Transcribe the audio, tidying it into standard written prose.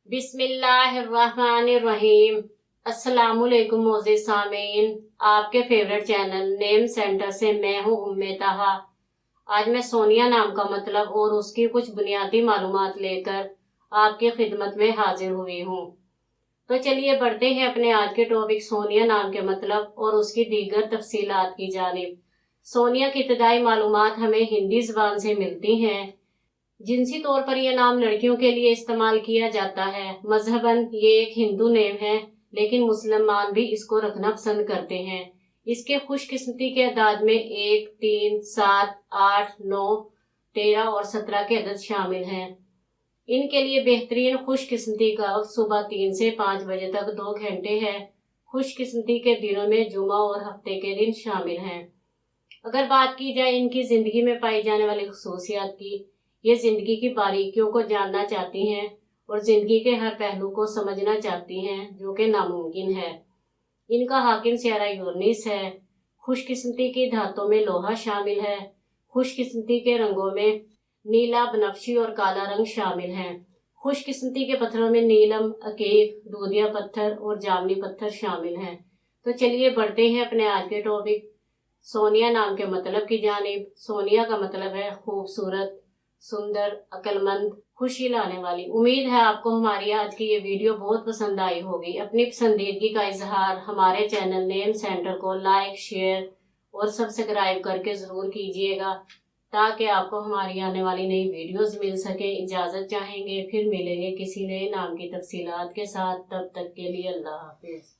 बिस्मिल्लाहिर्रहमानिर्रहीम। अस्सलामुअलैकुम मोअज़्ज़िज़ सामीन, आपके फेवरेट चैनल नेम सेंटर से मैं हूँ उम्मे ताहा। आज मैं सोनिया नाम का मतलब और उसकी कुछ बुनियादी मालूमात लेकर आपकी खिदमत में हाजिर हुई हूँ। तो चलिए बढ़ते हैं अपने आज के टॉपिक सोनिया नाम के मतलब और उसकी दीगर तफसीलात की जानिब। सोनिया की इब्तदाई मालूमात हमें हिंदी ज़बान से मिलती हैं। जिनसी तौर पर यह नाम लड़कियों के लिए इस्तेमाल किया जाता है। मजहबन ये एक हिंदू नेम है, लेकिन मुसलमान भी इसको रखना पसंद करते हैं। इसके खुशकिस्मती के अदाद में 1, 3, 7, 8, 9, 13 और 17 के अदद शामिल हैं। इनके लिए बेहतरीन खुशकिस्मती का वक्त सुबह 3 से 5 बजे तक 2 घंटे है। खुशकिस्मती के दिनों में जुमा और हफ्ते के दिन शामिल हैं। अगर बात की जाए इनकी जिंदगी में पाई जाने वाली खसूसियात की, ये जिंदगी की बारीकियों को जानना चाहती हैं और जिंदगी के हर पहलू को समझना चाहती हैं, जो कि नामुमकिन है। इनका हाकिम सियारा यूरनिस है। खुशकिस्मती की धातों में लोहा शामिल है। खुशकिस्मती के रंगों में नीला, बनफशी और काला रंग शामिल हैं। खुशकिस्मती के पत्थरों में नीलम, अकीक, दूधिया पत्थर और जामनी पत्थर शामिल हैं। तो चलिए बढ़ते हैं अपने आज के टॉपिक सोनिया नाम के मतलब की जानिब। सोनिया का मतलब है खूबसूरत, सुंदर, अक्लमंद, खुशी लाने वाली। उम्मीद है आपको हमारी आज की ये वीडियो बहुत पसंद आई होगी। अपनी पसंदीदगी का इजहार हमारे चैनल नेम सेंटर को लाइक, शेयर और सब्सक्राइब करके ज़रूर कीजिएगा, ताकि आपको हमारी आने वाली नई वीडियोस मिल सके। इजाज़त चाहेंगे, फिर मिलेंगे किसी नए नाम की तफसीलात के साथ। तब तक के लिए अल्लाह हाफिज़।